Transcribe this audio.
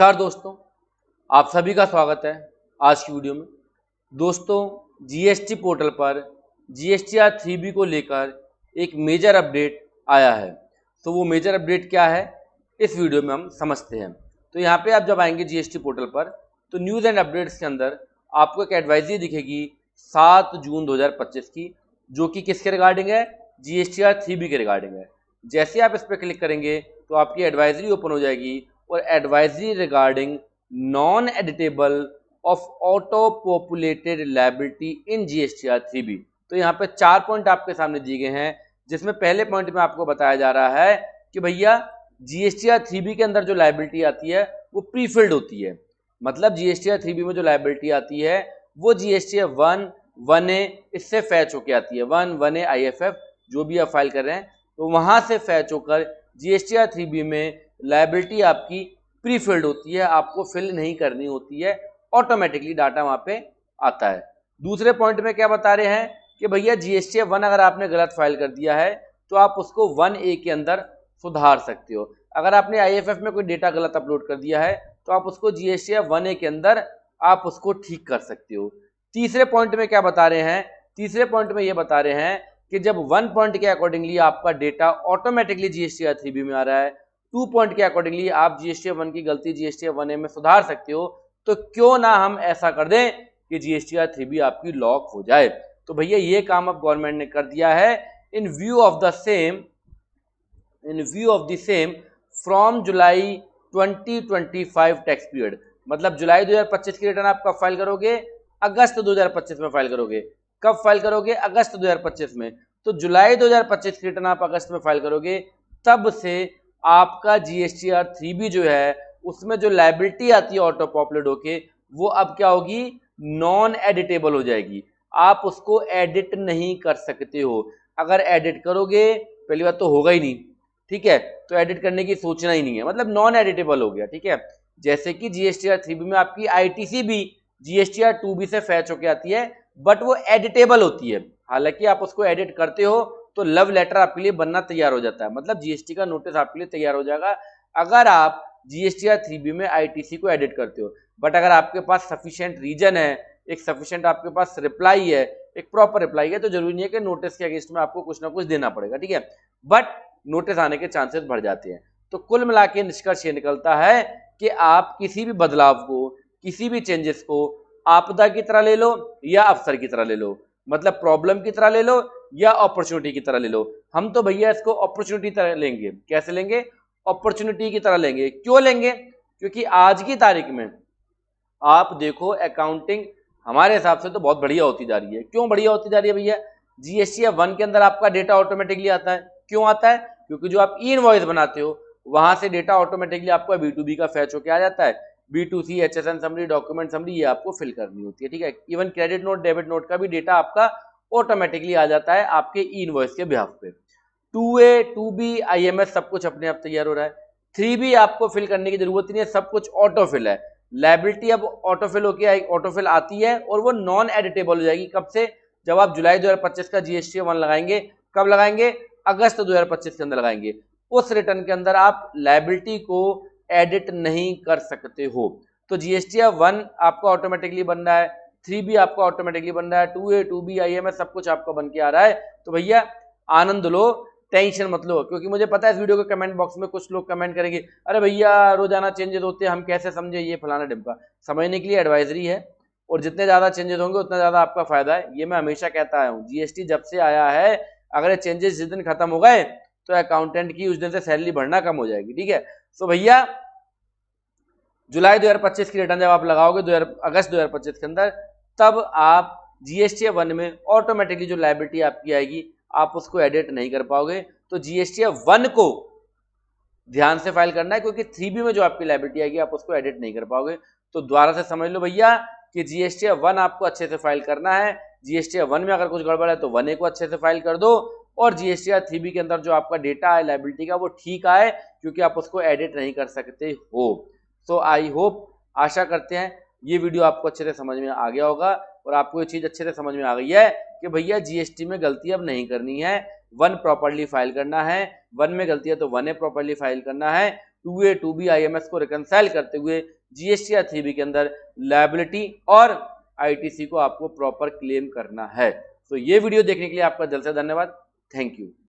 नमस्कार दोस्तों, आप सभी का स्वागत है आज की वीडियो में। दोस्तों, जीएसटी पोर्टल पर जीएसटीआर 3B को लेकर एक मेजर अपडेट आया है। तो वो मेजर अपडेट क्या है, इस वीडियो में हम समझते हैं। तो यहाँ पे आप जब आएंगे जीएसटी पोर्टल पर तो न्यूज़ एंड अपडेट्स के अंदर आपको एक एडवाइजरी दिखेगी 7 जून 2025 की, जो कि किसके रिगार्डिंग है, जीएसटीआर 3B के रिगार्डिंग है। जैसे आप इस पर क्लिक करेंगे तो आपकी एडवाइजरी ओपन हो जाएगी और advisory regarding non editable of auto populated liability in GSTR 3B। तो यहाँ पे 4 पॉइंट आपके सामने दिए गए हैं, जिसमें पहले पॉइंट में आपको बताया जा रहा है कि भैया जीएसटीआर 3B के अंदर जो लायबिलिटी आती है वो प्रीफिल्ड होती है। मतलब जीएसटीआर 3B में जो लायबिलिटी आती है वो जीएसटीआर 1A इससे फैच होके आती है। 1A IFF जो भी आप फाइल कर रहे हैं तो वहां से फैच होकर जीएसटीआर 3B में लायबिलिटी आपकी प्रीफिल्ड होती है, आपको फिल नहीं करनी होती है, ऑटोमेटिकली डाटा वहां पे आता है। दूसरे पॉइंट में क्या बता रहे हैं कि भैया जीएसटीआर 1 अगर आपने गलत फाइल कर दिया है तो आप उसको 1A के अंदर सुधार सकते हो। अगर आपने आईएफएफ में कोई डेटा गलत अपलोड कर दिया है तो आप उसको जीएसटीआर 1A के अंदर आप उसको ठीक कर सकते हो। तीसरे पॉइंट में क्या बता रहे हैं, तीसरे पॉइंट में ये बता रहे हैं कि जब 1 पॉइंट के अकॉर्डिंगली आपका डेटा ऑटोमेटिकली जीएसटीआर 3B में आ रहा है, 2 पॉइंट के अकॉर्डिंगली आप जीएसटीआर 1 की गलती जीएसटीआर 1A में सुधार सकते हो, तो क्यों ना हम ऐसा कर दें कि जीएसटीआर 3B आपकी लॉक हो जाए। तो भैया ये काम अब गवर्नमेंट ने कर दिया है इन view of the same from July 2025 tax period. मतलब जुलाई 2025 की रिटर्न आप कब फाइल करोगे, अगस्त 2025 में फाइल करोगे। कब फाइल करोगे, अगस्त 2025 में। तो जुलाई 2025 की रिटर्न आप अगस्त में फाइल करोगे, तब से आपका जीएसटीआर 3B जो है उसमें जो लायबिलिटी आती है ऑटो पॉपुलेट होके, वो अब क्या होगी, नॉन एडिटेबल हो जाएगी। आप उसको एडिट नहीं कर सकते हो। अगर एडिट करोगे, पहली बात तो होगा ही नहीं, ठीक है, तो एडिट करने की सोचना ही नहीं है, मतलब नॉन एडिटेबल हो गया, ठीक है। जैसे कि जीएसटीआर 3B में आपकी आईटीसी भी जीएसटीआर 2B से फैच होके आती है, बट वो एडिटेबल होती है। हालांकि आप उसको एडिट करते हो तो लव लेटर आपके लिए बनना तैयार हो जाता है, मतलब जीएसटी का नोटिस आपके लिए तैयार हो जाएगा अगर आप जीएसटीआर 3B में आईटीसी को एडिट करते हो। बट अगर आपके पास सफिशिएंट रीजन है, एक सफिशिएंट आपके पास रिप्लाई है, एक प्रॉपर रिप्लाई है, तो जरूरी नहीं है कि नोटिस के अगेंस्ट में आपको कुछ ना कुछ देना पड़ेगा, ठीक है, बट नोटिस आने के चांसेस बढ़ जाते हैं। तो कुल मिला के निष्कर्ष ये निकलता है कि आप किसी भी बदलाव को, किसी भी चेंजेस को आपदा की तरह ले लो या अवसर की तरह ले लो, मतलब प्रॉब्लम की तरह ले लो या अपॉर्चुनिटी की तरह ले लो। हम तो भैया इसको अपॉर्चुनिटी तरह लेंगे। कैसे लेंगे, अपॉर्चुनिटी की तरह लेंगे। क्यों लेंगे, क्योंकि आज की तारीख में आप देखो अकाउंटिंग हमारे हिसाब से तो बहुत बढ़िया होती जा रही है। क्यों बढ़िया होती जा रही है भैया, जीएसटीआर 1 के अंदर आपका डेटा ऑटोमेटिकली आता है। क्यों आता है, क्योंकि जो आप ई इनवॉइस बनाते हो वहां से डेटा ऑटोमेटिकली आपका B2B का फैच होके आ जाता है। B2C HSN summary, document summary, ये आपको फिल करनी होती है, ठीक है। Even credit note, debit note का भी डेटा आपका ऑटोमेटिकली आ जाता है आपके ई इनवॉइस के बिहाफ पे। 2A 2B IMS सब कुछ अपने आप तैयार हो रहा है। 3B आपको फिल करने की जरूरत ही नहीं है, सब कुछ ऑटोफिल है। लायबिलिटी अब ऑटोफिल होके ऑटोफिल आती है और वो नॉन एडिटेबल हो जाएगी। कब से, जब आप जुलाई 2025 का जीएसटीआर 1 लगाएंगे। कब लगाएंगे, अगस्त 2025 के अंदर लगाएंगे। उस रिटर्न के अंदर आप लायबिलिटी को एडिट नहीं कर सकते हो। तो जीएसटीआर 1 आपका ऑटोमेटिकली बन रहा है, 3B आपका ऑटोमेटिकली बन रहा है, 2A 2B IMS सब कुछ आपका बन के आ रहा है। तो भैया आनंद लो, टेंशन मत लो, क्योंकि मुझे पता है इस वीडियो के कमेंट बॉक्स में कुछ लोग कमेंट करेंगे, अरे भैया रोजाना चेंजेस होते हैं, हम कैसे समझे, ये फलाना डिब्बा। समझने के लिए एडवाइजरी है, और जितने ज्यादा चेंजेस होंगे उतना ज्यादा आपका फायदा है। ये मैं हमेशा कहता आया हूँ, जीएसटी जब से आया है अगर ये चेंजेस जिस दिन खत्म हो गए तो अकाउंटेंट की उस दिन से सैलरी बढ़ना कम हो जाएगी, ठीक है। तो भैया जुलाई 2025 की रिटर्न जब आप लगाओगे अगस्त 2025 के अंदर, तब आप जीएसटीआर 1 में ऑटोमेटिकली जो लायबिलिटी आपकी आएगी आप उसको एडिट नहीं कर पाओगे। तो जीएसटीआर 1 को ध्यान से फाइल करना है, क्योंकि 3B में जो आपकी लायबिलिटी आएगी आप उसको एडिट नहीं कर पाओगे। तो दोबारा से समझ लो भैया कि जीएसटीआर 1 आपको अच्छे से फाइल करना है। जीएसटीआर 1 में अगर कुछ गड़बड़ है तो 1A को अच्छे से फाइल कर दो, और जीएसटीआर 3B के अंदर जो आपका डेटा है लायबिलिटी का वो ठीक आए, क्योंकि आप उसको एडिट नहीं कर सकते हो। तो आई होप, आशा करते हैं ये वीडियो आपको अच्छे से समझ में आ गया होगा और आपको ये चीज अच्छे से समझ में आ गई है कि भैया जीएसटी में गलती अब नहीं करनी है। 1 प्रॉपर्ली फाइल करना है, 1 में गलती है तो 1A प्रॉपर्ली फाइल करना है, 2A 2B IMS को रिकंसाइल करते हुए जीएसटी या 3B के अंदर लायबिलिटी और आईटीसी को आपको प्रॉपर क्लेम करना है। तो ये वीडियो देखने के लिए आपका दिल से धन्यवाद। Thank you.